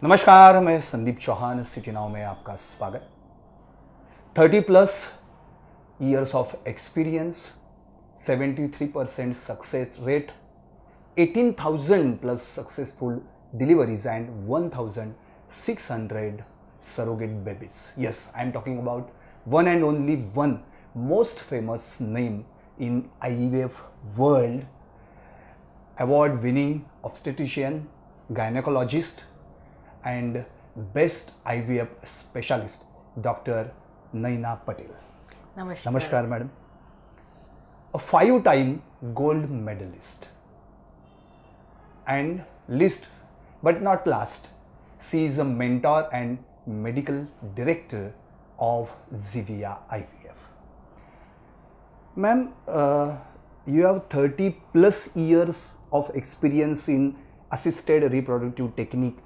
नमस्कार, मैं Sandeep Chauhan city now में आपका स्वागत। 30+ years of experience, 73% success rate, 18,000+ successful deliveries and 1,600 surrogate babies. Yes, I am talking about one and only one most famous name in IVF world, award-winning obstetrician, gynecologist, and best IVF specialist, Dr. Naina Patel. नमस्कार। Namaskar, madam. A 5-time gold medalist. And least but not last, she is a mentor and medical director of Zivia IVF. Ma'am, you have 30+ years of experience in assisted reproductive technique,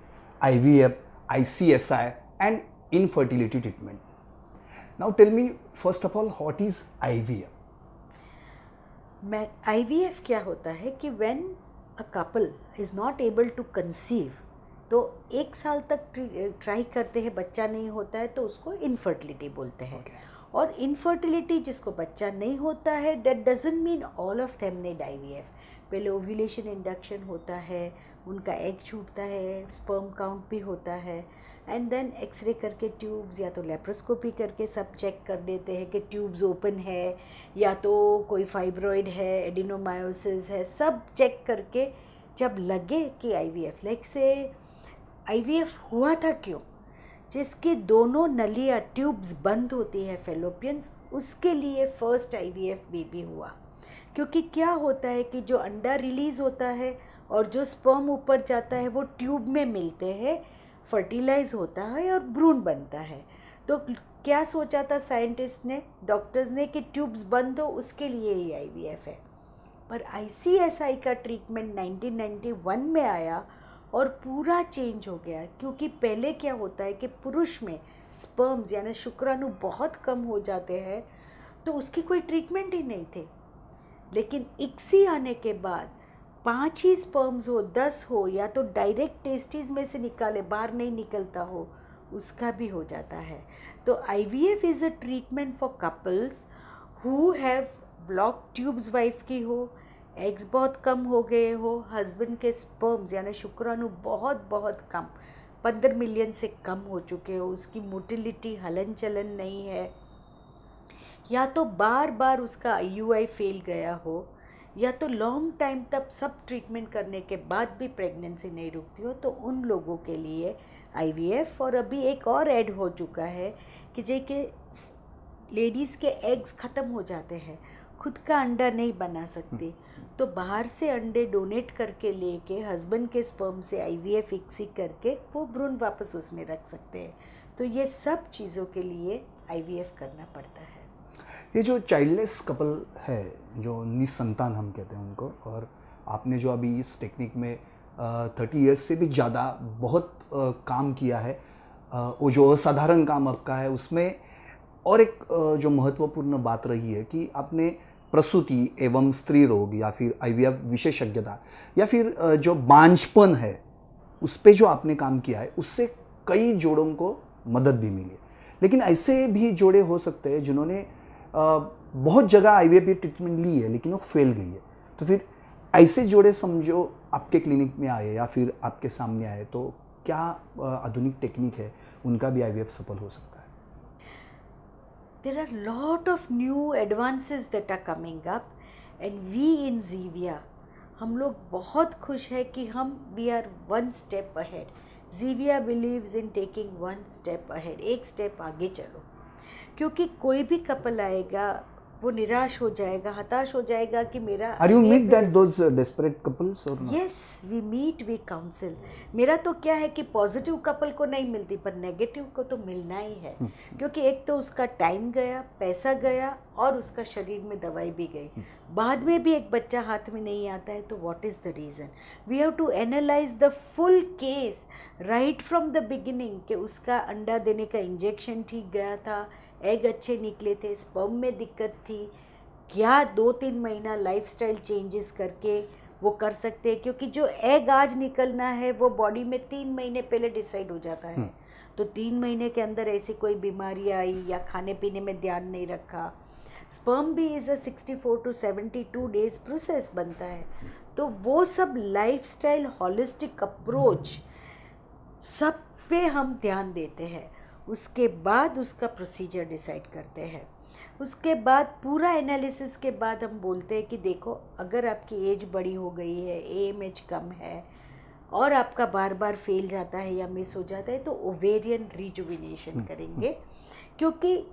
IVF, ICSI, and infertility treatment. Now tell me, first of all, what is IVF? IVF क्या होता है कि when a couple is not able to conceive, तो 1 साल तक try करते हैं, बच्चा नहीं होता है, तो उसको इनफर्टिलिटी बोलते हैं। और इनफर्टिलिटी जिसको बच्चा नहीं होता है, that doesn't mean all of them need IVF. पहले ओव्यूलेशन इंडक्शन होता है, उनका एग छूटता है, स्पर्म काउंट भी होता है, एंड देन एक्सरे करके ट्यूब्स या तो लेप्रोस्कोपी करके सब चेक कर लेते हैं कि ट्यूब्स ओपन है या तो कोई फाइब्रॉइड है, एडिनोमायोसिस है, सब चेक करके जब लगे कि IVF, लाइक से IVF हुआ था क्यों, जिसकी दोनों नलियाँ ट्यूब्स बंद होती है फेलोपियंस, उसके लिए फर्स्ट IVF बेबी हुआ। क्योंकि क्या होता है कि जो अंडा रिलीज़ होता है और जो स्पर्म ऊपर जाता है वो ट्यूब में मिलते हैं, फर्टिलाइज होता है और भ्रूण बनता है। तो क्या सोचा था साइंटिस्ट ने, डॉक्टर्स ने, कि ट्यूब्स बंद हो, उसके लिए ही IVF है। पर ICSI का ट्रीटमेंट 1991 में आया और पूरा चेंज हो गया। क्योंकि पहले क्या होता है कि पुरुष में स्पर्म्स यानी शुक्राणु बहुत कम हो जाते हैं, तो उसकी कोई ट्रीटमेंट ही नहीं थे। लेकिन ICSI आने के बाद 5 ही स्पर्म्स हो, 10 हो, या तो डायरेक्ट टेस्टिस में से निकाले, बाहर नहीं निकलता हो, उसका भी हो जाता है। तो IVF is a treatment for couples who have block tubes, wife की हो, एग्स बहुत कम हो गए हो, हस्बैंड के स्पर्म्स यानी शुक्राणु बहुत बहुत कम, 15 मिलियन से कम हो चुके हो, उसकी मोटिलिटी, हलन चलन नहीं है, या तो बार बार उसका IUI फेल गया हो, या तो लॉन्ग टाइम तक सब ट्रीटमेंट करने के बाद भी प्रेगनेंसी नहीं रुकती हो, तो उन लोगों के लिए IVF। और अभी एक और ऐड हो चुका है कि जेके लेडीज़ के एग्स ख़त्म हो जाते हैं, खुद का अंडा नहीं बना सकती, तो बाहर से अंडे डोनेट करके लेके हस्बैंड के स्पर्म से IVF ICSI करके वो भ्रूण वापस उसमें रख सकते हैं। तो ये सब चीज़ों के लिए IVF करना पड़ता है। ये जो चाइल्डलेस कपल है, जो निसंतान हम कहते हैं उनको, और आपने जो अभी इस टेक्निक में 30 ईयर्स से भी ज़्यादा बहुत काम किया है, वो जो असाधारण काम आपका है उसमें, और एक जो महत्वपूर्ण बात रही है कि आपने प्रसूति एवं स्त्री रोग या फिर IVF विशेषज्ञता या फिर जो बांझपन है उस पर जो आपने काम किया है, उससे कई जोड़ों को मदद भी मिली है। लेकिन ऐसे भी जोड़े हो सकते हैं जिन्होंने बहुत जगह IVF ट्रीटमेंट ली है लेकिन वो फेल गई है, तो फिर ऐसे जोड़े समझो आपके क्लिनिक में आए या फिर आपके सामने आए, तो क्या आधुनिक टेक्निक है उनका भी IVF सफल हो सकता है? There are lot of new advances that are coming up, and we in Zivia, हम लोग बहुत खुश है कि हम we are one step ahead. Zivia believes in taking one step ahead, एक स्टेप आगे चलो। क्योंकि कोई भी कपल आएगा वो निराश हो जाएगा, हताश हो जाएगा कि मेरा Are you meet that those desperate couples or not? Yes, we meet, we counsel. मेरा तो क्या है कि पॉजिटिव कपल को नहीं मिलती, पर नेगेटिव को तो मिलना ही है। क्योंकि एक तो उसका टाइम गया, पैसा गया, और उसका शरीर में दवाई भी गई, बाद में भी एक बच्चा हाथ में नहीं आता है, तो what is the reason? We have to analyse the full case right from the beginning, कि उसका अंडा देने का इंजेक्शन ठीक गया था, एग अच्छे निकले थे, स्पर्म में दिक्कत थी क्या, 2-3 महीना लाइफस्टाइल चेंजेस करके वो कर सकते हैं, क्योंकि जो एग आज निकलना है वो बॉडी में 3 महीने पहले डिसाइड हो जाता है। तो 3 महीने के अंदर ऐसी कोई बीमारी आई या खाने पीने में ध्यान नहीं रखा, स्पर्म भी is a 64 to 72 days process बनता है। तो वो सब लाइफस्टाइल हॉलिस्टिक अप्रोच सब पे हम ध्यान देते हैं। उसके बाद उसका प्रोसीजर डिसाइड करते हैं। उसके बाद पूरा एनालिसिस के बाद हम बोलते हैं कि देखो, अगर आपकी एज बड़ी हो गई है, AMH कम है और आपका बार बार फेल जाता है या मिस हो जाता है, तो ओवेरियन रिजुविनेशन करेंगे, क्योंकि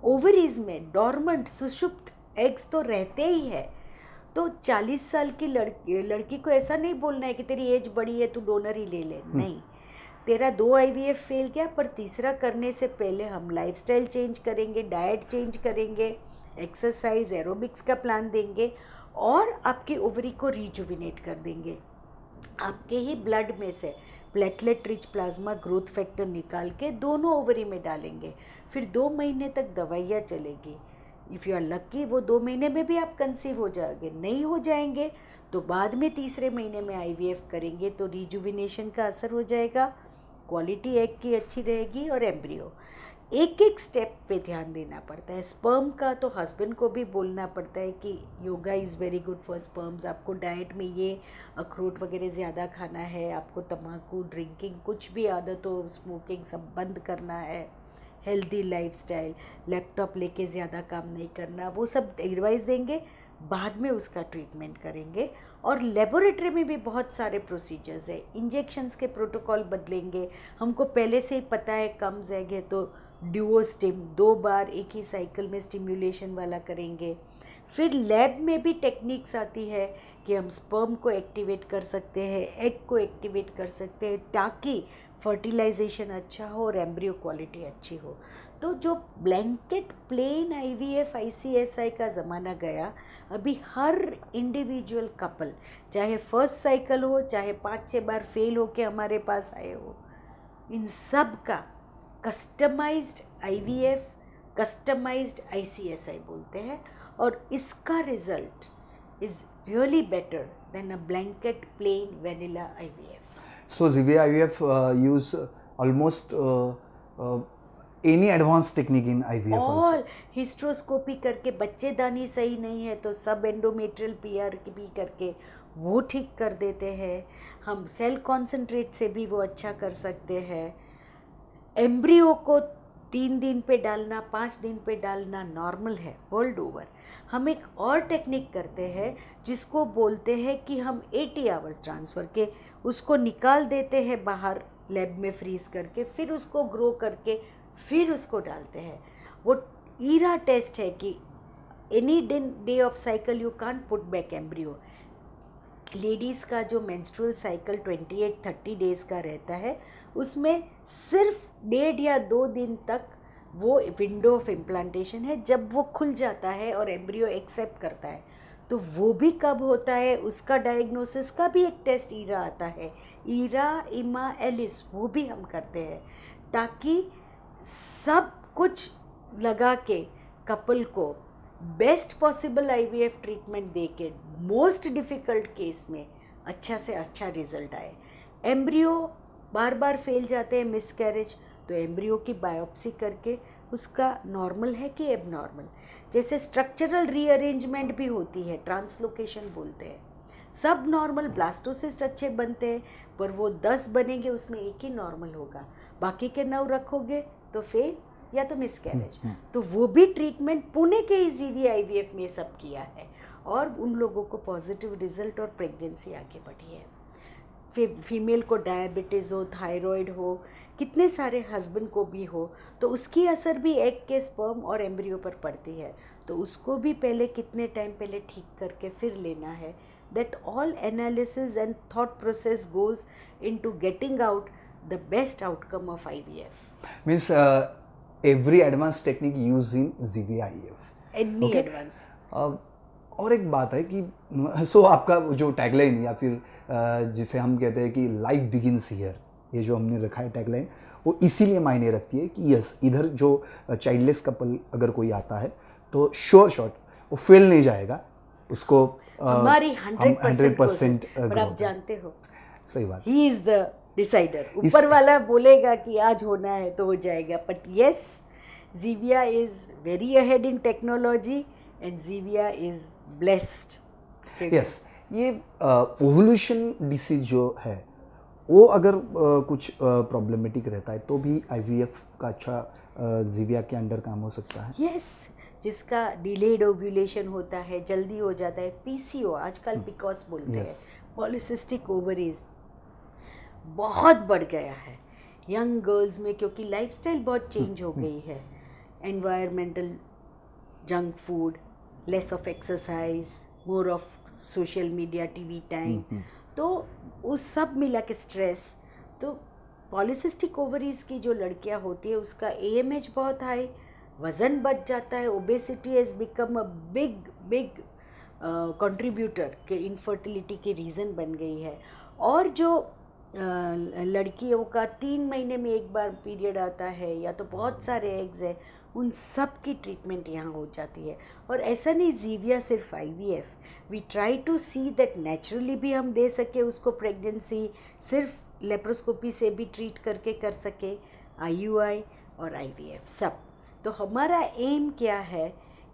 ओवरीज में डॉर्मेंट सुषुप्त एग्स तो रहते ही है। तो 40 साल की लड़की को ऐसा नहीं बोलना है कि तेरी एज बड़ी है तू डोनर ही ले ले, नहीं। तेरा 2 IVF फेल गया, पर तीसरा करने से पहले हम लाइफस्टाइल चेंज करेंगे, डाइट चेंज करेंगे, एक्सरसाइज एरोबिक्स का प्लान देंगे और आपकी ओवरी को रिजुविनेट कर देंगे। आपके ही ब्लड में से platelet rich plasma growth factor निकाल के दोनों ओवरी में डालेंगे। फिर 2 महीने तक दवाइयाँ चलेगी। इफ़ यू आर लकी वो 2 महीने में भी आप कंसीव हो जाओगे। नहीं हो जाएंगे तो बाद में तीसरे महीने में IVF करेंगे, तो रिजुविनेशन का असर हो जाएगा, क्वालिटी एग की अच्छी रहेगी और एम्ब्रियो। एक एक स्टेप पे ध्यान देना पड़ता है। स्पर्म का तो हस्बैंड को भी बोलना पड़ता है कि yoga is very good for sperms, आपको डाइट में ये अखरोट वगैरह ज़्यादा खाना है, आपको तम्बाकू ड्रिंकिंग कुछ भी आदत हो, स्मोकिंग सब बंद करना है, हेल्दी लाइफस्टाइल, लैपटॉप लेके ज़्यादा काम नहीं करना, वो सब एडवाइस देंगे। बाद में उसका ट्रीटमेंट करेंगे। और लेबोरेटरी में भी बहुत सारे प्रोसीजर्स है। इंजेक्शंस के प्रोटोकॉल बदलेंगे। हमको पहले से ही पता है कम एग है तो ड्यूओ स्टिम 2 बार एक ही साइकिल में स्टिम्युलेशन वाला करेंगे। फिर लैब में भी टेक्निक्स आती है कि हम स्पर्म को एक्टिवेट कर सकते हैं, एग को एक्टिवेट कर सकते हैं, ताकि फर्टिलाइजेशन अच्छा हो और एम्ब्रियो क्वालिटी अच्छी हो। तो जो ब्लैंकेट प्लेन IVF ICSI का ज़माना गया, अभी हर इंडिविजुअल कपल, चाहे फर्स्ट साइकिल हो, चाहे 5-6 बार फेल हो के हमारे पास आए हो, इन सब का कस्टमाइज्ड IVF, कस्टमाइज्ड ICSI बोलते हैं। और इसका result is really better than a blanket plain vanilla IVF. So Zivia IVF use almost any advanced technique in IVF also. और हिस्ट्रोस्कोपी करके बच्चेदानी सही नहीं है तो सब एंडोमेट्रियल PRP करके वो ठीक कर देते हैं। हम सेल कॉन्सेंट्रेट से भी वो अच्छा कर सकते हैं। एम्ब्रियो को 3 दिन पे डालना, 5 दिन पे डालना नॉर्मल है वर्ल्ड ओवर। हम एक और टेक्निक करते हैं जिसको बोलते हैं कि हम 80 आवर्स ट्रांसफ़र के उसको निकाल देते हैं बाहर लैब में फ्रीज करके, फिर उसको ग्रो करके फिर उसको डालते हैं। वो ईरा टेस्ट है कि any day of cycle you can't put back embryo. Ladies का जो मेंस्ट्रुअल साइकिल 28-30 डेज़ का रहता है, उसमें सिर्फ 1.5 या 2 दिन तक वो विंडो ऑफ इम्प्लांटेशन है जब वो खुल जाता है और एम्ब्रियो एक्सेप्ट करता है। तो वो भी कब होता है, उसका डायग्नोसिस का भी एक टेस्ट ईरा आता है, ईरा इमा एलिस, वो भी हम करते हैं, ताकि सब कुछ लगा के कपल को बेस्ट पॉसिबल IVF ट्रीटमेंट दे के मोस्ट डिफ़िकल्ट केस में अच्छा से अच्छा रिजल्ट आए। एम्ब्रियो बार बार फेल जाते हैं, मिसकैरेज, तो एम्ब्रियो की बायोप्सी करके उसका नॉर्मल है कि एबनॉर्मल, जैसे स्ट्रक्चरल रीअरेंजमेंट भी होती है, ट्रांसलोकेशन बोलते हैं। सब नॉर्मल ब्लास्टोसिस्ट अच्छे बनते हैं, पर वो 10 बनेंगे उसमें एक ही नॉर्मल होगा, बाकी के 9 रखोगे तो फेल या तो मिसकैरेज। तो वो भी ट्रीटमेंट पुणे के ZV IVF में सब किया है और उन लोगों को पॉजिटिव रिजल्ट और प्रेगनेंसी आगे बढ़ी है। फीमेल को डायबिटीज़ हो, थायराइड हो, कितने सारे हस्बैंड को भी हो, तो उसकी असर भी एग के स्पर्म और एम्ब्रियो पर पड़ती है, तो उसको भी पहले कितने टाइम पहले ठीक करके फिर लेना है। That all analysis and thought process goes into getting out the best outcome of IVF. Means every advanced technique used in ZV IVF. Any Okay. advance. और एक बात है कि सो आपका जो टैगलाइन या फिर जिसे हम कहते हैं कि लाइफ बिगिन्स हियर, ये जो हमने रखा है टैगलाइन, वो इसीलिए मायने रखती है कि यस, इधर जो चाइल्डलेस कपल अगर कोई आता है तो श्योर शॉट वो फेल नहीं जाएगा, उसको हमारी 100% 100% पर आप जानते हो सही बात। He is the decider. ऊपर वाला बोलेगा कि आज होना है तो हो जाएगा, but yes, Zivia is very ahead in technology and Zivia is blessed. Yes, ये ओवल्यूशन डिसीज जो है वो अगर कुछ प्रॉब्लमेटिक रहता है तो भी आईवीएफ का अच्छा जीविया के अंडर काम हो सकता है। यस, जिसका डिलेड ओव्यूलेशन होता है, जल्दी हो जाता है, पीसीओ आजकल पिकॉस बोलते हैं, पॉलिसिस्टिक ओवरीज बहुत बढ़ गया है यंग गर्ल्स में, क्योंकि लाइफस्टाइल बहुत चेंज हो गई है। Environmental, junk food, less of exercise, more of social media, TV time, तो उस सब मिला के स्ट्रेस, तो पॉलिसिस्टिक ओवरीज की जो लड़कियां होती है उसका एएमएच बहुत हाई, वज़न बढ़ जाता है, obesity has become a big contributor के इनफर्टिलिटी के रीज़न बन गई है। और जो लड़कियों का 3 महीने में एक बार पीरियड आता है या तो बहुत सारे एग्स हैं, उन सब की ट्रीटमेंट यहाँ हो जाती है। और ऐसा नहीं जीविया सिर्फ IVF, we try to see that naturally भी हम दे सके उसको प्रेगनेंसी, सिर्फ लेप्रोस्कोपी से भी ट्रीट करके कर सके, आईयूआई और आईवीएफ सब। तो हमारा एम क्या है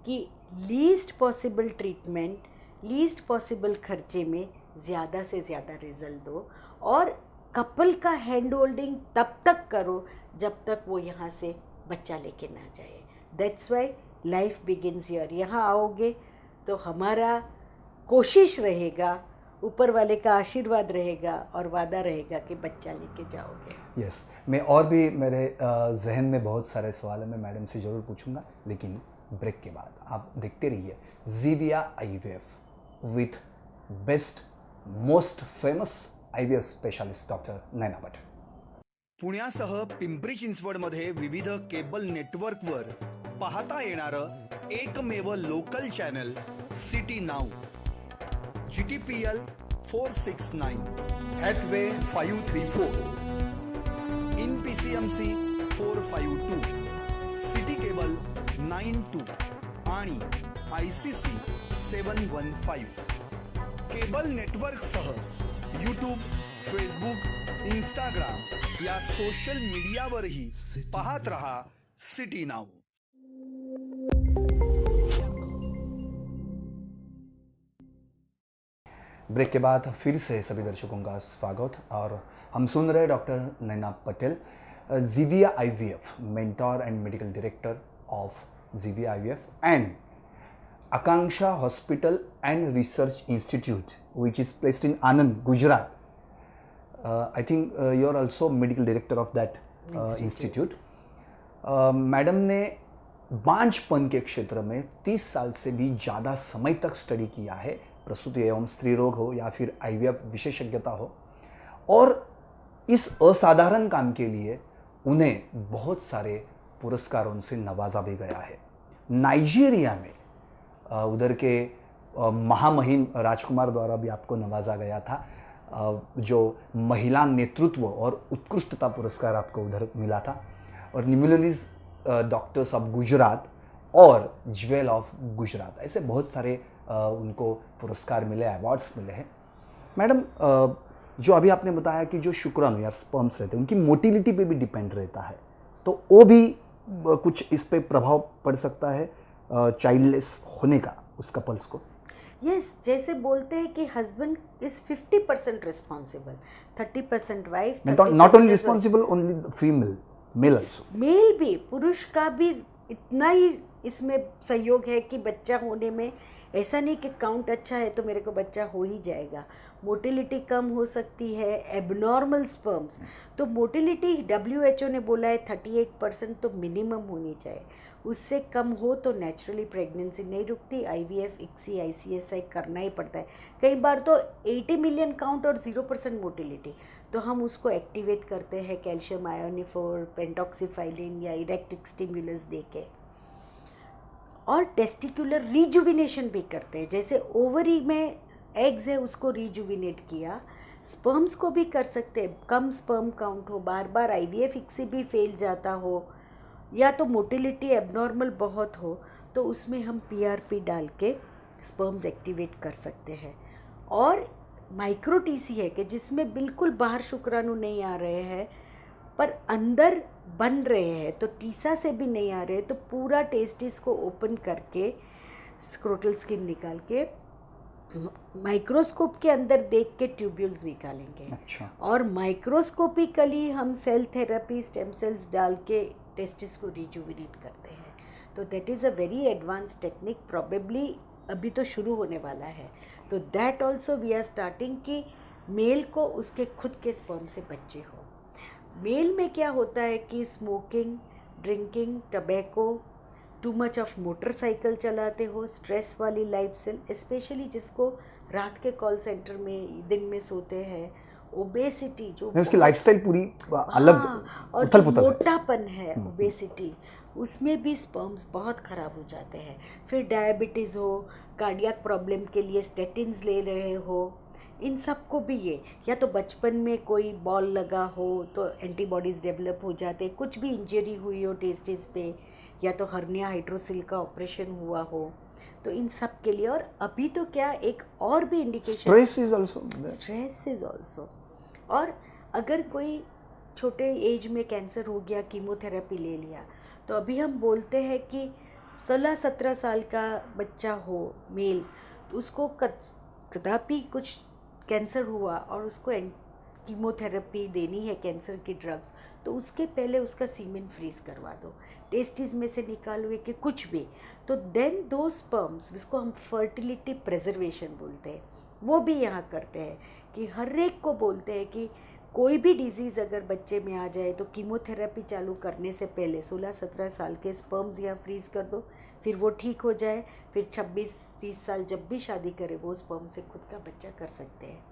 कि least possible treatment, least possible खर्चे में ज़्यादा से ज़्यादा रिजल्ट दो, और कपल का हैंड होल्डिंग तब तक करो जब तक वो यहाँ से बच्चा लेके ना जाए। That's why life begins here. यहाँ आओगे तो हमारा कोशिश रहेगा, ऊपर वाले का आशीर्वाद रहेगा और वादा रहेगा कि बच्चा लेके जाओगे। यस, मैं और भी मेरे जहन में बहुत सारे सवाल हैं, मैं मैडम से ज़रूर पूछूंगा, लेकिन ब्रेक के बाद आप देखते रहिए Jeevia IVF with best most famous IVF specialist doctor Naina Patel. पुण्यासह पिंपरी चिंचवडमध्ये विविध केबल नेटवर्कवर पाहता येणारं एकमेव local channel city now, GTPL 469, Hathway 534, in PCMC 452, city cable 92 आणि ICC 715 केबल नेटवर्कसह यूट्यूब, फेसबुक, इंस्टाग्राम या सोशल मीडियावरही पाहत रहा सिटी नाऊ। ब्रेक के बाद फिर से सभी दर्शकों का स्वागत, और हम सुन रहे doctor Naina Patel, Jeevia IVF mentor and medical director of Jeevia IVF and Akanksha hospital and research institute which is placed in Anand, Gujarat. I think you are also medical director of that institute. Madam ने बांझपन के क्षेत्र में 30 साल से भी ज़्यादा समय तक स्टडी किया है, प्रसूति एवं स्त्री रोग हो या फिर आईवीएफ विशेषज्ञता हो, और इस असाधारण काम के लिए उन्हें बहुत सारे पुरस्कारों से नवाजा भी गया है। नाइजीरिया में उधर के महामहिम राजकुमार द्वारा भी आपको नवाजा गया था, जो महिला नेतृत्व और उत्कृष्टता पुरस्कार आपको उधर मिला था, और न्यूमोलॉजिस्ट डॉक्टर्स ऑफ गुजरात और ज्वेल ऑफ गुजरात, ऐसे बहुत सारे उनको पुरस्कार मिले, अवार्ड्स मिले हैं। मैडम, जो अभी आपने बताया कि जो शुक्राणु या स्पर्म्स रहते हैं उनकी मोटिलिटी पे भी डिपेंड रहता है, तो वो भी कुछ इस पे प्रभाव पड़ सकता है चाइल्डलेस होने का उस कपल्स को? यस, जैसे बोलते हैं कि husband is 50% responsible, 30% wife, not only responsible, only female, male also, male भी, पुरुष का भी इतना ही इसमें सहयोग है कि बच्चा होने में ऐसा नहीं कि काउंट अच्छा है तो मेरे को बच्चा हो ही जाएगा। मोटिलिटी कम हो सकती है, एबनॉर्मल स्पर्म्स, तो मोटिलिटी WHO ने बोला है 38% तो मिनिमम होनी चाहिए, उससे कम हो तो नेचुरली प्रेगनेंसी नहीं रुकती, IVF, ICSI, ICSI करना ही पड़ता है। कई बार तो 80 मिलियन काउंट और 0% मोटिलिटी, तो हम उसको एक्टिवेट करते हैं कैल्शियम आयोनिफोर, पेंटॉक्सीफाइलिन या इरेक्टिक स्टिमुलस दे के, और टेस्टिकुलर रिजुविनेशन भी करते हैं। जैसे ओवरी में एग्स है उसको रिजुविनेट किया, स्पर्म्स को भी कर सकते हैं। कम स्पर्म काउंट हो, बार बार IVF, ICSI भी फेल जाता हो, या तो मोटिलिटी एबनॉर्मल बहुत हो, तो उसमें हम PRP डाल के स्पर्म्स एक्टिवेट कर सकते हैं। और माइक्रो टीसी है कि जिसमें बिल्कुल बाहर शुक्राणु नहीं आ रहे हैं पर अंदर बन रहे हैं, तो टीसा से भी नहीं आ रहे, तो पूरा टेस्टिस को ओपन करके स्क्रोटल स्किन निकाल के माइक्रोस्कोप के अंदर देख के ट्यूब्यूल्स निकालेंगे। अच्छा। और माइक्रोस्कोपिकली हम सेल थेरेपी स्टेम सेल्स डाल के टेस्टिस को रिजुविनेट करते हैं। तो that is a very advance technique, probably अभी तो शुरू होने वाला है। तो that also we are starting कि मेल को उसके खुद के स्पर्म से बच्चे हो। मेल में क्या होता है कि smoking, drinking, tobacco, too much of motorcycle चलाते हो, स्ट्रेस वाली लाइफ स्टाइल, स्पेशली जिसको रात के कॉल सेंटर में दिन में सोते हैं, ओबेसिटी जो उसकी लाइफस्टाइल पूरी अलग और उथल जो पुथल है। मोटापन है, ओबेसिटी, उसमें भी स्पर्म्स बहुत ख़राब हो जाते हैं। फिर डायबिटीज़ हो, कार्डियक प्रॉब्लम के लिए स्टेटिन्स ले रहे हो, इन सब को भी ये, या तो बचपन में कोई बॉल लगा हो तो एंटीबॉडीज़ डेवलप हो जाते, कुछ भी इंजरी हुई हो टेस्टिस पे, या तो हर्निया हाइड्रोसिल का ऑपरेशन हुआ हो, तो इन सब के लिए। और अभी तो क्या एक और भी indication, stress is also, stress is also. और अगर कोई छोटे एज में कैंसर हो गया, कीमोथेरेपी ले लिया, तो अभी हम बोलते हैं कि 16-17 साल का बच्चा हो मेल, तो उसको कदापि कुछ कैंसर हुआ और उसको कीमोथेरेपी देनी है, कैंसर की ड्रग्स, तो उसके पहले उसका सीमेन फ्रीज करवा दो, टेस्टिस में से निकालो कि कुछ भी, तो देन दो स्पर्म्स, जिसको हम फर्टिलिटी प्रिजर्वेशन बोलते हैं, वो भी यहाँ करते हैं कि हर एक को बोलते हैं कि कोई भी डिजीज़ अगर बच्चे में आ जाए तो कीमोथेरेपी चालू करने से पहले 16-17 साल के स्पर्म्स यहाँ फ्रीज कर दो, फिर वो ठीक हो जाए, फिर 26-30 साल जब भी शादी करे वो स्पर्म से खुद का बच्चा कर सकते हैं।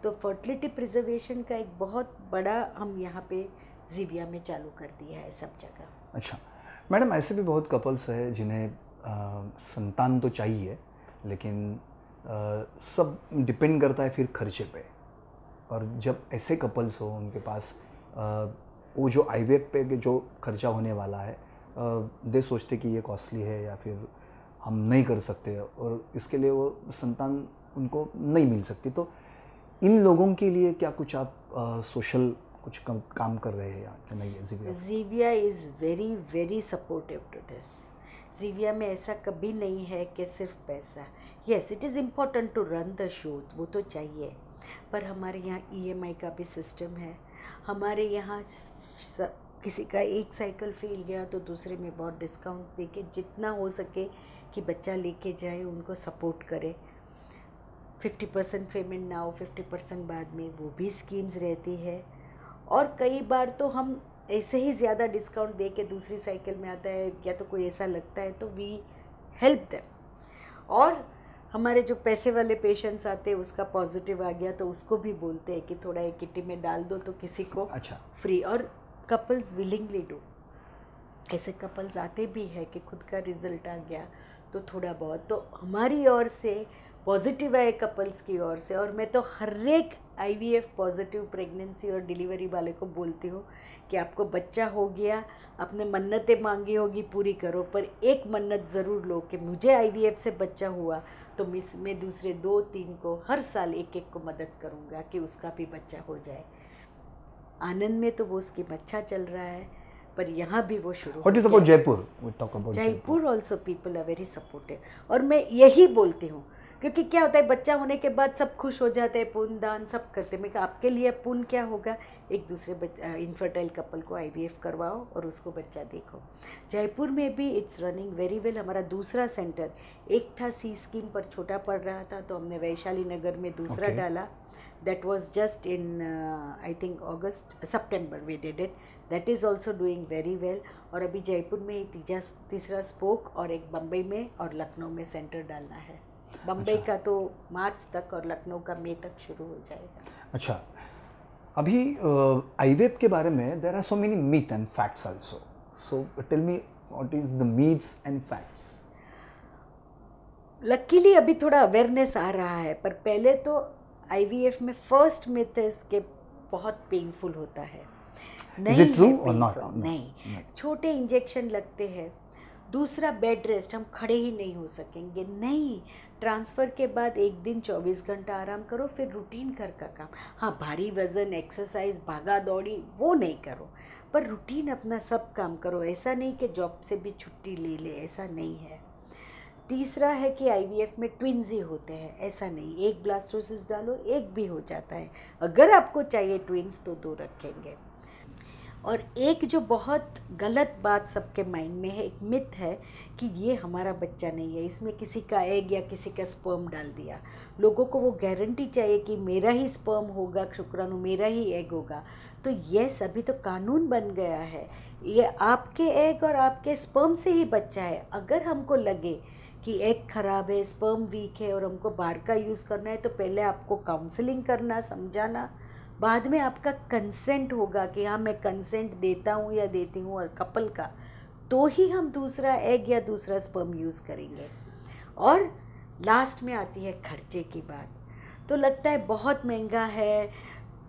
तो फर्टिलिटी प्रिजर्वेशन का एक बहुत बड़ा हम यहाँ पे जीविया में चालू कर दिया है सब जगह। अच्छा मैडम, ऐसे भी बहुत कपल्स हैं जिन्हें संतान तो चाहिए, लेकिन सब डिपेंड करता है फिर खर्चे पे। और जब ऐसे कपल्स हो उनके पास वो जो आईवीएफ पे के जो खर्चा होने वाला है, दे सोचते कि ये कॉस्टली है या फिर हम नहीं कर सकते और इसके लिए वो संतान उनको नहीं मिल सकती, तो इन लोगों के लिए क्या कुछ आप सोशल कुछ काम कर रहे हैं या नहीं? Jeevia is very very supportive to this. Jeevia में ऐसा कभी नहीं है कि सिर्फ पैसा, yes it is important to run the show, वो तो चाहिए, पर हमारे यहाँ ईएमआई का भी सिस्टम है। हमारे यहाँ किसी का एक साइकिल फेल गया तो दूसरे में बहुत डिस्काउंट देके जितना हो सके कि बच्चा लेके जाए, उनको सपोर्ट करे। 50% पेमेंट ना हो, 50% बाद में, वो भी स्कीम्स रहती है। और कई बार तो हम ऐसे ही ज़्यादा डिस्काउंट दे के दूसरी साइकिल में आता है, या तो कोई ऐसा लगता है तो वी हेल्प देम। और हमारे जो पैसे वाले पेशेंट्स आते हैं उसका पॉजिटिव आ गया तो उसको भी बोलते हैं कि थोड़ा एक किटी में डाल दो तो किसी को अच्छा फ्री। और कपल्स विलिंगली डू, ऐसे कपल्स आते भी है कि खुद का रिजल्ट आ गया तो थोड़ा बहुत तो हमारी ओर से पॉजिटिव है, कपल्स की ओर से। और मैं तो हर एक आईवीएफ पॉजिटिव प्रेगनेंसी और डिलीवरी वाले को बोलती हूँ कि आपको बच्चा हो गया, अपने मन्नतें मांगी होगी पूरी करो, पर एक मन्नत ज़रूर लो कि मुझे आईवीएफ से बच्चा हुआ तो मैं दूसरे 2-3 को हर साल एक को मदद करूँगा कि उसका भी बच्चा हो जाए। आनंद में तो वो स्कीम अच्छा चल रहा है, पर यहाँ भी वो शुरू। What is about Jaipur? We talk about Jaipur also people are very supportive. और मैं यही बोलती हूँ क्योंकि क्या होता है, बच्चा होने के बाद सब खुश हो जाते हैं, पुण्य दान सब करते हैं। मैं कहा आपके लिए पुण्य क्या होगा, एक दूसरे इनफर्टाइल कपल को आईवीएफ करवाओ और उसको बच्चा देखो। जयपुर में भी इट्स रनिंग वेरी वेल। हमारा दूसरा सेंटर, एक था सी स्कीम पर छोटा पड़ रहा था तो हमने वैशाली नगर में दूसरा डाला। That was just in I think September we did it. That is also doing very well. और अभी जयपुर में तीसरा स्पोक और एक बम्बई में और लखनऊ में सेंटर डालना है। बम्बई का तो मार्च तक और लखनऊ का मई तक शुरू हो जाएगा। अच्छा, अभी आईवीएफ के बारे में there are so many myth and facts also, so tell me what is the myths and facts. Luckily अभी थोड़ा अवेयरनेस आ रहा है, पर पहले तो आईवीएफ में फर्स्ट मिथ है कि बहुत पेनफुल होता है। Is it true or not? नहीं, छोटे इंजेक्शन लगते हैं, दूसरा बेड रेस्ट, हम खड़े ही नहीं हो सकेंगे, नहीं। ट्रांसफ़र के बाद एक दिन 24 घंटा आराम करो, फिर रूटीन घर का काम। हाँ, भारी वज़न, एक्सरसाइज, भागा दौड़ी वो नहीं करो, पर रूटीन अपना सब काम करो। ऐसा नहीं कि जॉब से भी छुट्टी ले ले, ऐसा नहीं है। तीसरा है कि आईवीएफ में ट्विन्स ही होते हैं, ऐसा नहीं। एक ब्लास्टोसिस डालो, एक भी हो जाता है। अगर आपको चाहिए ट्विन्स तो 2 रखेंगे। और एक जो बहुत गलत बात सबके माइंड में है, एक मिथ है कि ये हमारा बच्चा नहीं है, इसमें किसी का एग या किसी का स्पर्म डाल दिया। लोगों को वो गारंटी चाहिए कि मेरा ही स्पर्म होगा, शुक्राणु मेरा ही एग होगा। तो यस, अभी तो कानून बन गया है, ये आपके एग और आपके स्पर्म से ही बच्चा है। अगर हमको लगे कि एग खराब है, स्पर्म वीक है और हमको बाहर का यूज़ करना है, तो पहले आपको काउंसलिंग करना, समझाना, बाद में आपका कंसेंट होगा कि हाँ मैं कंसेंट देता हूँ या देती हूँ और कपल का, तो ही हम दूसरा एग या दूसरा स्पर्म यूज़ करेंगे। और लास्ट में आती है खर्चे की बात। तो लगता है बहुत महंगा है,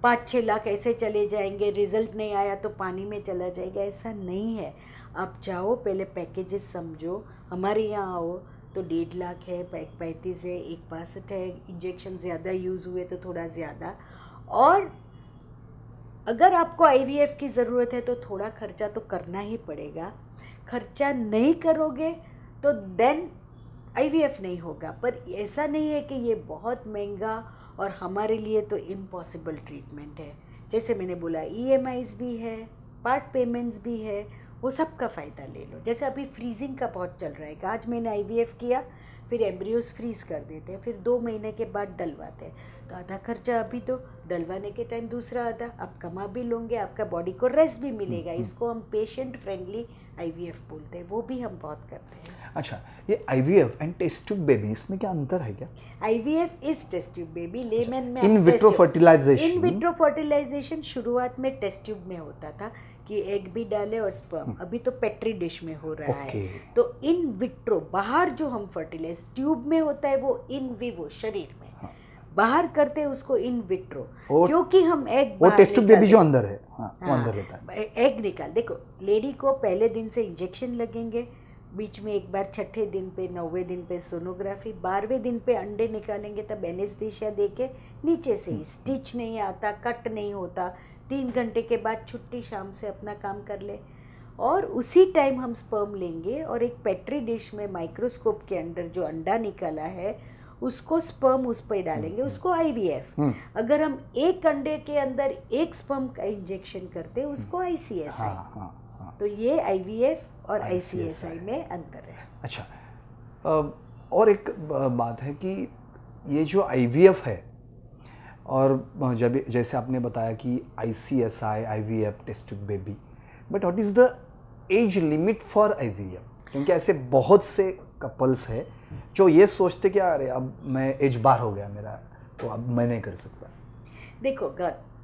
5-6 लाख ऐसे चले जाएंगे, रिज़ल्ट नहीं आया तो पानी में चला जाएगा। ऐसा नहीं है। आप जाओ, पहले पैकेजेस समझो। हमारे यहाँ आओ तो 1.5 लाख है, 35 है, 1 है, इंजेक्शन ज़्यादा यूज़ हुए तो थोड़ा ज़्यादा। और अगर आपको आईवीएफ की ज़रूरत है तो थोड़ा खर्चा तो करना ही पड़ेगा। खर्चा नहीं करोगे तो देन आईवीएफ नहीं होगा। पर ऐसा नहीं है कि ये बहुत महंगा और हमारे लिए तो इम्पॉसिबल ट्रीटमेंट है। जैसे मैंने बोला, ईएमआईज़ भी है, पार्ट पेमेंट्स भी है, वो सब का फ़ायदा ले लो। जैसे अभी फ्रीजिंग का बहुत चल रहा है कि आज मैंने आईवीएफ किया, फिर एम्ब्रियोज फ्रीज कर देते हैं, फिर 2 महीने के बाद डलवाते हैं। तो आधा खर्चा अभी, तो डलवाने के टाइम दूसरा आधा आप कमा भी लोगे, आपका बॉडी को रेस्ट भी मिलेगा। इसको हम पेशेंट फ्रेंडली आईवीएफ बोलते हैं, वो भी हम बहुत करते हैं। अच्छा, ये IVF and test tube baby, इसमें क्या अंतर है क्या? IVF is test tube baby, layman में in vitro fertilization. In vitro fertilization शुरुआत में टेस्ट ट्यूब में होता था कि एग भी डाले और स्पर्म। अभी तो पेट्री डिश में हो रहा है। तो इन विट्रो, बाहर जो हम फर्टिलाइज ट्यूब में होता है वो इन विवो, शरीर में बाहर करते हैं उसको इन विट्रो, क्योंकि हम एग वो टेस्ट ट्यूब बेबी जो अंदर है, वो अंदर रहता है। एग निकाल, देखो लेडी को पहले दिन से इंजेक्शन लगेंगे, बीच में एक बार 6ठे दिन पे, 9वें दिन पे सोनोग्राफी, 12वें दिन पे अंडे निकालेंगे, तब एनेस्थीसिया देके नीचे से ही, स्टिच नहीं आता, कट नहीं होता, 3 घंटे के बाद छुट्टी, शाम से अपना काम कर ले। और उसी टाइम हम स्पर्म लेंगे और एक पेट्री डिश में माइक्रोस्कोप के अंदर जो अंडा निकाला है उसको स्पर्म उस पर डालेंगे, उसको आईवीएफ। अगर हम एक अंडे के अंदर एक स्पर्म का इंजेक्शन करते हैं उसको आईसीएसआई। तो ये आईवीएफ और आईसीएसआई में अंतर है। अच्छा, और एक बात है कि ये जो आईवीएफ है, और जब जैसे आपने बताया कि ICSI, IVF, test tube baby, but what is the age limit for IVF? क्योंकि ऐसे बहुत से कपल्स है जो ये सोचते कि अरे अब मैं एज बार हो गया मेरा, तो अब मैं नहीं कर सकता। देखो,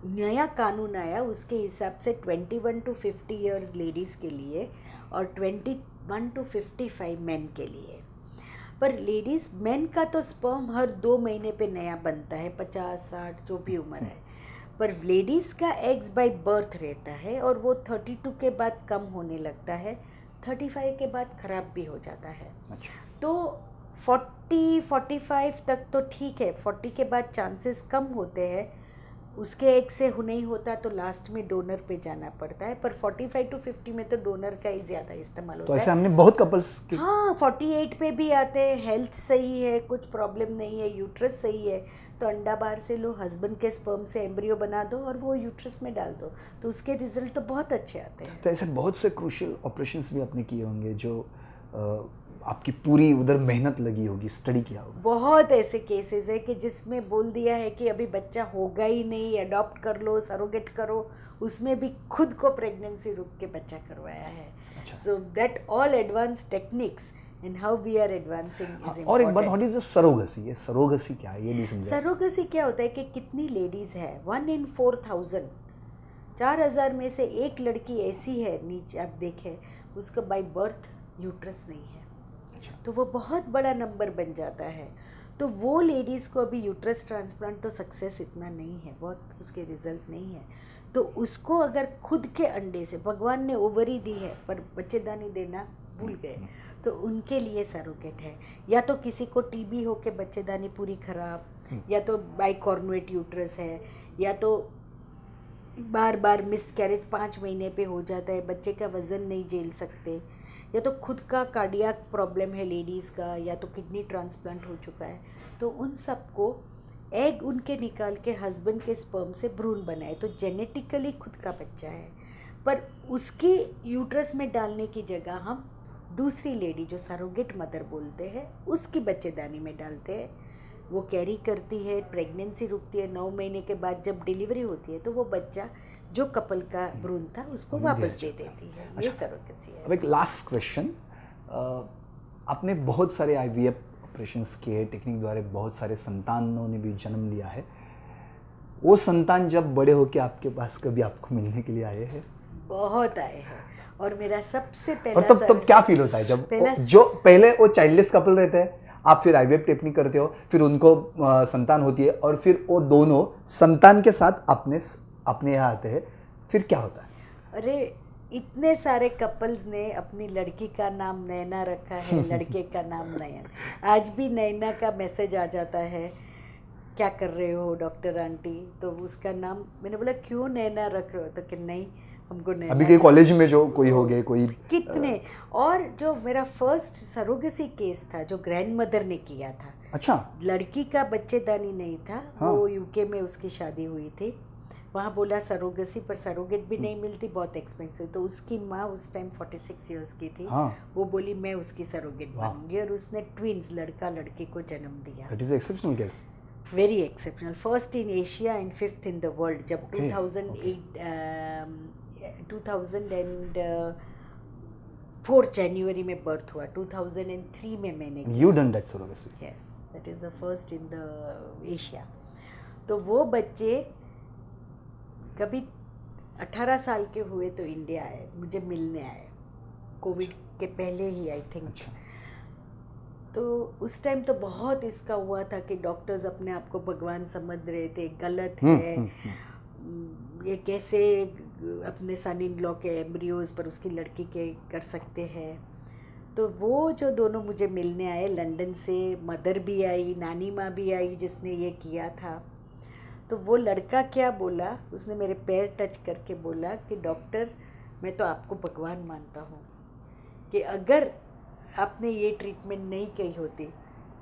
नया कानून आया, उसके हिसाब से 21 to 50 ईयर्स लेडीज़ के लिए और 21 to 55 मेन के लिए। पर लेडीज़, मेन का तो स्पर्म हर 2 महीने पे नया बनता है, 50-60 जो भी उम्र है। पर लेडीज़ का एग्स बाय बर्थ रहता है और वो 32 के बाद कम होने लगता है, 35 के बाद ख़राब भी हो जाता है। अच्छा। तो 40-45 तक तो ठीक है, 40 के बाद चांसेस कम होते हैं, उसके एग से नहीं होता तो लास्ट में डोनर पे जाना पड़ता है। पर 45 to 50 में तो डोनर का ही ज़्यादा इस्तेमाल होता है। तो ऐसे हमने बहुत कपल्स की, हाँ, 48 पे भी आते हैं, हेल्थ सही है, कुछ प्रॉब्लम नहीं है, यूट्रस सही है, तो अंडा बाहर से लो, हस्बैंड के स्पर्म से एम्ब्रियो बना दो और वो यूट्रस में डाल दो, तो उसके रिजल्ट तो बहुत अच्छे आते हैं। तो ऐसे बहुत से क्रूशियल ऑपरेशंस भी आपने किए होंगे जो आपकी पूरी उधर मेहनत लगी होगी, स्टडी किया होगा। बहुत ऐसे केसेस है कि जिसमें बोल दिया है कि अभी बच्चा होगा ही नहीं, अडॉप्ट कर लो, सरोगेट करो, उसमें भी खुद को प्रेगनेंसी रुक के बच्चा करवाया है। So that all advance techniques and how we are advancing is important. What is the, व्हाट इज द सरोगेसी? ये सरोगेसी क्या है, ये नहीं समझा। सरोगेसी क्या होता है कि कितनी लेडीज़ है, 1 in 4,000, 4,000 में से एक लड़की ऐसी है, नीचे आप देखें, उसका बाय बर्थ यूट्रस नहीं है। तो वो बहुत बड़ा नंबर बन जाता है। तो वो लेडीज़ को अभी यूट्रस ट्रांसप्लांट तो सक्सेस इतना नहीं है, बहुत उसके रिजल्ट नहीं है। तो उसको अगर खुद के अंडे से, भगवान ने ओवरी दी है पर बच्चेदानी देना भूल गए, तो उनके लिए सरोगेट है। या तो किसी को टीबी हो के बच्चेदानी पूरी खराब, या तो बाइकॉर्नुएट यूट्रस है, या तो बार बार मिसकैरेज 5 महीने पे हो जाता है, बच्चे का वज़न नहीं झेल सकते, या तो खुद का कार्डियक प्रॉब्लम है लेडीज़ का, या तो किडनी ट्रांसप्लांट हो चुका है, तो उन सबको एग उनके निकाल के हस्बैंड के स्पर्म से भ्रूण बनाए, तो जेनेटिकली खुद का बच्चा है, पर उसकी यूट्रस में डालने की जगह हम दूसरी लेडी जो सरोगेट मदर बोलते हैं उसकी बच्चेदानी में डालते हैं। वो कैरी करती है, प्रेगनेंसी रुकती है, 9 महीने के बाद जब डिलीवरी होती है तो वो बच्चा जो कपल का भ्रूण था उसको वापस दे देती है। ये सरोगेसी है। अब एक लास्ट क्वेश्चन, आपने बहुत सारे IVF ऑपरेशंस किए, टेक्निक द्वारा बहुत सारे संतानों ने भी जन्म लिया है, वो संतान जब बड़े होके आपके पास कभी आपको मिलने के लिए आए हैं? बहुत आए हैं, और मेरा सबसे पहला और तब क्या फील होता है जब जो पहले वो चाइल्डलेस कपल रहते हैं, आप फिर IVF टेक्निक करते हो, फिर उनको संतान होती है और फिर वो दोनों संतान के साथ अपने यहाँ आते हैं, फिर क्या होता है? अरे इतने सारे कपल्स ने अपनी लड़की का नाम नैना रखा है, लड़के का नाम नयन। आज भी नैना का मैसेज आ जाता है, क्या कर रहे हो डॉक्टर आंटी, तो उसका नाम, मैंने बोला क्यों नैना रख रहे हो, तो कि नहीं हमको नैना। अभी के कॉलेज में जो कोई हो गए कोई कितने, और जो मेरा फर्स्ट सरोगेसी केस था जो ग्रैंड मदर ने किया था, अच्छा, लड़की का बच्चेदानी नहीं था, हाँ। वो UK में उसकी शादी हुई थी, वहाँ बोला सरोगेसी, पर सरोगेट भी नहीं मिलती, बहुत एक्सपेंसिव, तो उसकी माँ उस टाइम 46 ईयर्स की थी, हाँ। वो बोली मैं उसकी सरोगेट बनूंगी, और उसने ट्विंस लड़का लड़की को जन्म दिया। That is exceptional case, very exceptional, first in Asia and 5th in the world. जब 2004 जनवरी में बर्थ हुआ, 2003 में मैंने किया। You done that surrogacy? Yes, that is the first in the Asia. तो वो बच्चे कभी 18 साल के हुए तो इंडिया आए, मुझे मिलने आए, कोविड के पहले ही आई थिंक। अच्छा। तो उस टाइम तो बहुत इसका हुआ था कि डॉक्टर्स अपने आप को भगवान समझ रहे थे, गलत है, ये कैसे अपने सन इन लॉ के एम्ब्रियोज पर उसकी लड़की के कर सकते हैं। तो वो जो दोनों मुझे मिलने आए लंदन से, मदर भी आई, नानी माँ भी आई जिसने ये किया था, तो वो लड़का क्या बोला, उसने मेरे पैर टच करके बोला कि डॉक्टर मैं तो आपको भगवान मानता हूँ, कि अगर आपने ये ट्रीटमेंट नहीं की होती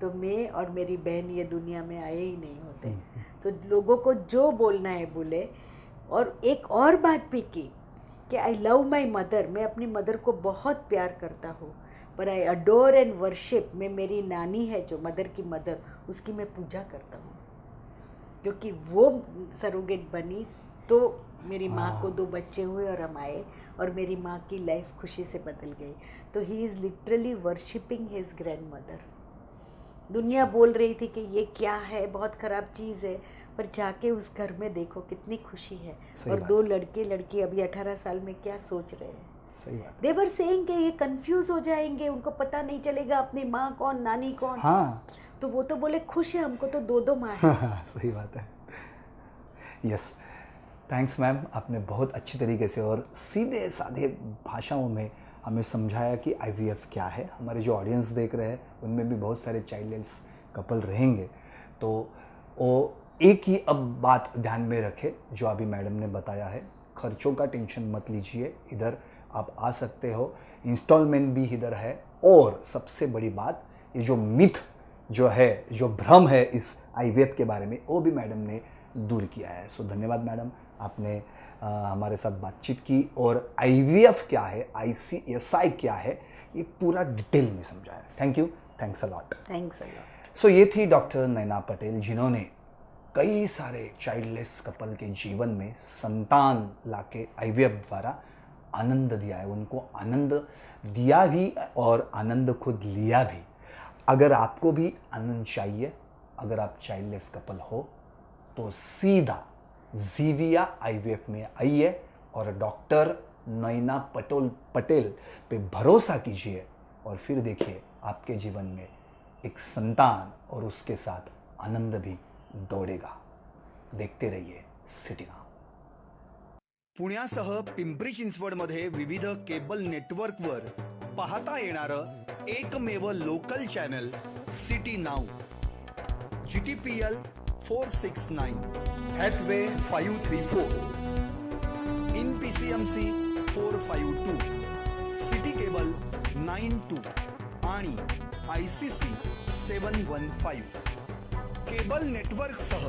तो मैं और मेरी बहन ये दुनिया में आए ही नहीं होते। तो लोगों को जो बोलना है बोले। और एक और बात भी की कि आई लव माई मदर, मैं अपनी मदर को बहुत प्यार करता हूँ, पर आई अडोर एंड वर्शिप, मैं मेरी नानी है जो मदर की मदर, उसकी मैं पूजा करता हूँ, क्योंकि वो सरोगेट बनी तो मेरी माँ को 2 बच्चे हुए और हम आए, और मेरी माँ की लाइफ खुशी से बदल गई। तो he is literally worshipping his grand mother. दुनिया बोल रही थी कि ये क्या है, बहुत ख़राब चीज़ है, पर जाके उस घर में देखो कितनी खुशी है। और 2 लड़के लड़की अभी 18 साल में क्या सोच रहे हैं। सही बात। दे वर सेइंग कि ये कंफ्यूज हो जाएंगे, उनको पता नहीं चलेगा अपनी माँ कौन, नानी कौन। हाँ, तो वो तो बोले खुश है, हमको तो 2 माँ है। सही बात है। यस, थैंक्स मैम, आपने बहुत अच्छी तरीके से और सीधे साधे भाषाओं में हमें समझाया कि IVF क्या है। हमारे जो ऑडियंस देख रहे हैं उनमें भी बहुत सारे चाइल्डलेस कपल रहेंगे, तो वो एक ही अब बात ध्यान में रखें जो अभी मैडम ने बताया है, खर्चों का टेंशन मत लीजिए, इधर आप आ सकते हो, इंस्टॉलमेंट भी इधर है, और सबसे बड़ी बात ये जो मिथ जो है, जो भ्रम है इस IVF के बारे में, वो भी मैडम ने दूर किया है। सो धन्यवाद मैडम, आपने हमारे साथ बातचीत की और IVF क्या है, ICSI क्या है, ये पूरा डिटेल में समझाया। Thank you, thanks a lot. Thanks a lot. So ये थी डॉक्टर नैना पटेल, जिन्होंने कई सारे चाइल्डलेस कपल के जीवन में संतान लाके IVF द्वारा आनंद दिया है, उनको आनंद दिया भी और आनंद खुद लिया भी। अगर आपको भी आनंद चाहिए, अगर आप चाइल्डलेस कपल हो, तो सीधा ज़ीविया IVF में आइए और डॉक्टर नैना पटेल पे भरोसा कीजिए, और फिर देखिए आपके जीवन में एक संतान और उसके साथ आनंद भी दौड़ेगा। देखते रहिए सिटी नाउ। पुण्यासह पिंपरी चिंचवडमध्ये विविध केबल नेटवर्कवर पाहता येणारं एकमेव local channel city now. GTPL 469, Hathway 534, in PCMC 452, city cable 92 आणि ICC 715. केबल नेटवर्कसह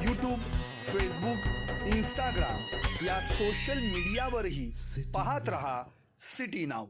यूट्यूब, फेसबुक, इंस्टाग्राम या सोशल मीडियावरही पाहत रहा सिटी नाऊ.